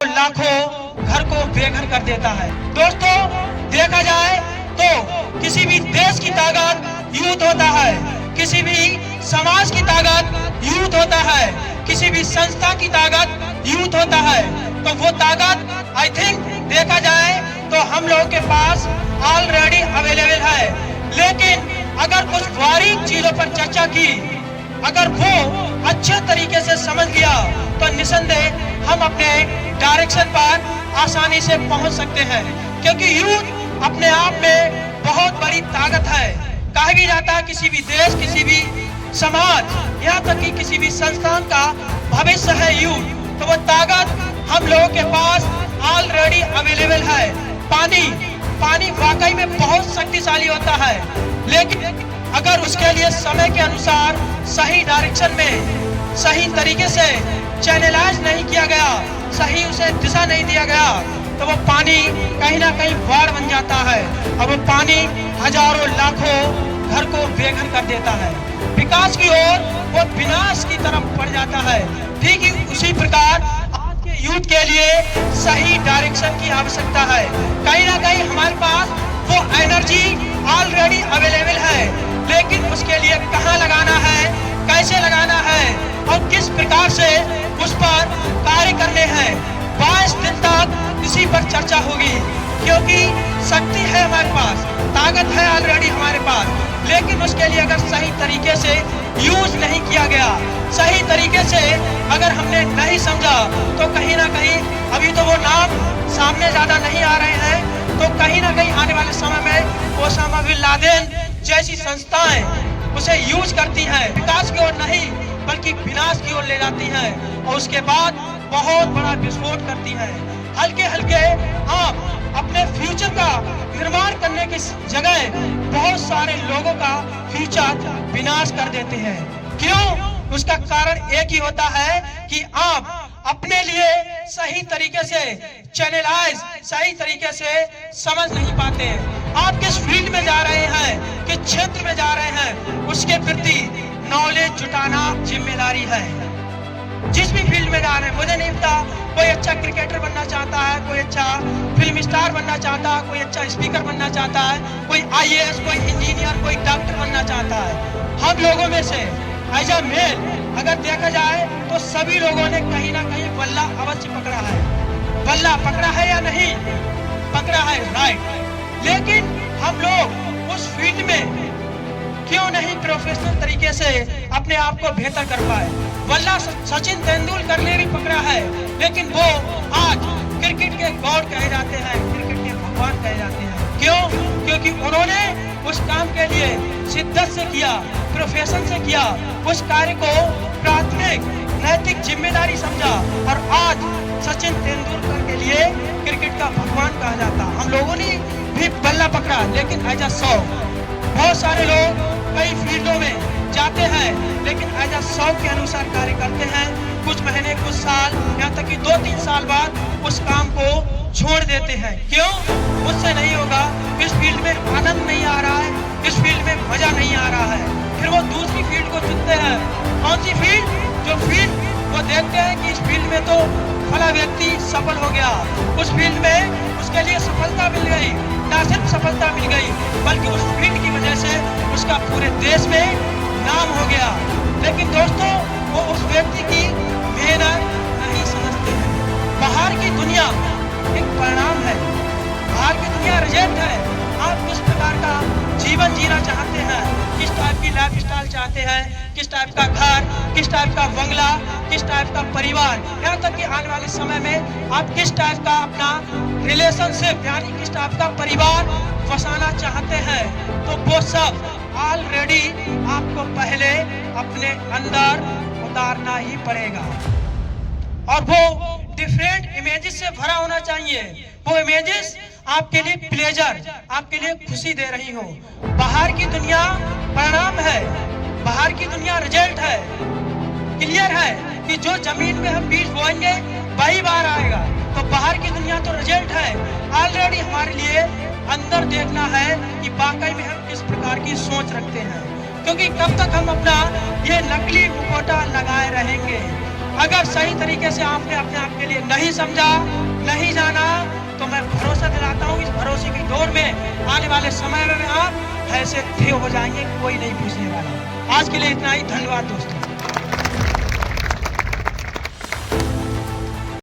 लाखों घर को बेघर कर देता है। दोस्तों, देखा जाए तो किसी भी देश की ताकत यूथ होता है, किसी भी समाज की ताकत यूथ होता है, किसी भी संस्था की ताकत यूथ होता है। तो वो ताकत आई थिंक देखा जाए तो हम लोगों के पास ऑलरेडी अवेलेबल है। लेकिन अगर कुछ बारीक चीजों पर चर्चा की, अगर वो अच्छे तरीके से समझ लिया तो निसंदेह हम अपने डायरेक्शन पर आसानी से पहुंच सकते हैं। क्योंकि यूथ अपने आप में बहुत बड़ी ताकत है। कहा भी जाता है किसी भी देश, किसी भी समाज, यहाँ तक कि किसी भी संस्थान का भविष्य है यूथ। तो वो ताकत हम लोगों के पास ऑलरेडी अवेलेबल है। पानी वाकई में बहुत शक्तिशाली होता है, लेकिन अगर उसके लिए समय के अनुसार सही डायरेक्शन में सही तरीके से चैनलाइज नहीं किया गया, सही उसे दिशा नहीं दिया गया, तो वो पानी कहीं ना कहीं बाढ़ बन जाता है और वो पानी हजारों लाखों घर को बेघर कर देता है। विकास की ओर वो विनाश की तरफ बढ़ जाता है। ठीक ही उसी प्रकार आज के यूथ के लिए सही डायरेक्शन की आवश्यकता है। कहीं ना कहीं हमारे पास वो एनर्जी ऑलरेडी अवेलेबल है, लेकिन उसके लिए कहाँ लगाना है, कैसे लगाना है और किस प्रकार से उस पर कार्य करने हैं, 22 दिन तक इसी पर चर्चा होगी। क्योंकि शक्ति है हमारे पास, ताकत है ऑलरेडी हमारे पास, लेकिन उसके लिए अगर सही तरीके से यूज नहीं किया गया, सही तरीके से अगर हमने नहीं समझा, तो कहीं ना कहीं अभी तो वो नाम सामने ज्यादा नहीं आ रहे हैं, तो कहीं ना कहीं आने वाले समय में ओसामा बिन लादेन जैसी संस्थाएं उसे यूज करती हैं, विकास की ओर नहीं बल्कि विनाश की ओर ले जाती हैं और उसके बाद बहुत बड़ा विस्फोट करती हैं। हल्के हल्के आप अपने फ्यूचर का निर्माण करने की जगह बहुत सारे लोगों का फ्यूचर विनाश कर देते हैं। क्यों? उसका कारण एक ही होता है कि आप अपने लिए सही तरीके से चैनलाइज, सही तरीके से समझ नहीं पाते हैं। आप किस फील्ड में जा रहे हैं, किस क्षेत्र में जा रहे हैं, उसके प्रति नॉलेज जुटाना जिम्मेदारी है। जिस भी फील्ड में जा रहे हैं, मुझे नहीं पता कोई अच्छा क्रिकेटर बनना चाहता है, कोई अच्छा फिल्म स्टार बनना चाहता है, कोई अच्छा स्पीकर बनना चाहता है, कोई IAS, कोई इंजीनियर, कोई डॉक्टर बनना चाहता है। हम लोगों में से एज अ मेल अगर देखा जाए तो सभी लोगों ने कहीं ना कहीं बल्ला अवश्य पकड़ा है। बल्ला पकड़ा है या नहीं पकड़ा है, राइट। लेकिन हम लोग उस फील्ड में क्यों नहीं प्रोफेशनल तरीके से अपने आप को बेहतर कर पाए। बल्ला सचिन तेंदुलकर ने भी पकड़ा है, लेकिन वो आज क्रिकेट के गॉड कहे जाते हैं, क्रिकेट के भगवान कहे जाते हैं। क्यों? क्योंकि उन्होंने उस काम के लिए शिद्दत से किया, प्रोफेशन से किया, उस कार्य को प्राथमिक नैतिक जिम्मेदारी समझा और आज सचिन तेंदुलकर के लिए क्रिकेट का भगवान कहा जाता। हम लोगों ने भी बल्ला पकड़ा, लेकिन एज अ शौक। बहुत सारे लोग कई फील्डों में जाते हैं, लेकिन एज अ शौक के अनुसार कार्य करते हैं। कुछ महीने, कुछ साल, यहाँ तक कि 2-3 साल बाद उस काम को छोड़ देते हैं। क्यों? मुझसे नहीं होगा, इस फील्ड में आनंद नहीं आ रहा है, इस फील्ड में मजा नहीं आ रहा है। फिर वो दूसरी फील्ड को चुनते हैं। कौन सी फील्ड? जो फील्ड वो देखते हैं कि इस फील्ड में तो फला व्यक्ति सफल हो गया, उस फील्ड में उसके लिए सफलता मिल गई। न सिर्फ सफलता मिल गई, बल्कि उस फील्ड की वजह से उसका पूरे देश में नाम हो गया। लेकिन दोस्तों, वो उस व्यक्ति की मेहनत नहीं समझते हैं। बाहर की दुनिया एक परिणाम है, बाहर की दुनिया रिजल्ट है। आप किस प्रकार का जीवन जीना चाहते हैं, किस टाइप की लाइफ स्टाइल चाहते हैं, किस टाइप का घर, किस टाइप का बंगला, किस टाइप का परिवार, यहाँ तक कि आने वाले समय में आप किस टाइप का अपना रिलेशनशिप यानी किस टाइप का परिवार बसाना चाहते हैं, तो वो सब ऑलरेडी आपको पहले अपने अंदर उतारना ही पड़ेगा। और वो डिफरेंट इमेजेस से भरा होना चाहिए। वो इमेजेस आपके लिए प्लेजर, आपके लिए खुशी दे रही हो। बाहर की दुनिया परिणाम है, बाहर की दुनिया रिजल्ट है। क्लियर है कि जो जमीन में हम बीज बोएंगे वही बाहर आएगा। तो बाहर की दुनिया तो रिजल्ट है। ऑलरेडी हमारे लिए अंदर देखना है कि वाकई में हम किस प्रकार की सोच रखते हैं। क्योंकि कब तक हम अपना ये नकली मुखौटा लगाए रहेंगे, अगर सही तरीके से आपने अपने आप के लिए नहीं समझा, नहीं जाना, तो मैं भरोसा दिलाता हूँ इस भरोसे की दौड़ में आने वाले समय में आप ऐसे थे हो जाएंगे, कोई नहीं पूछने वाला। आज के लिए इतना ही, धन्यवाद दोस्तों।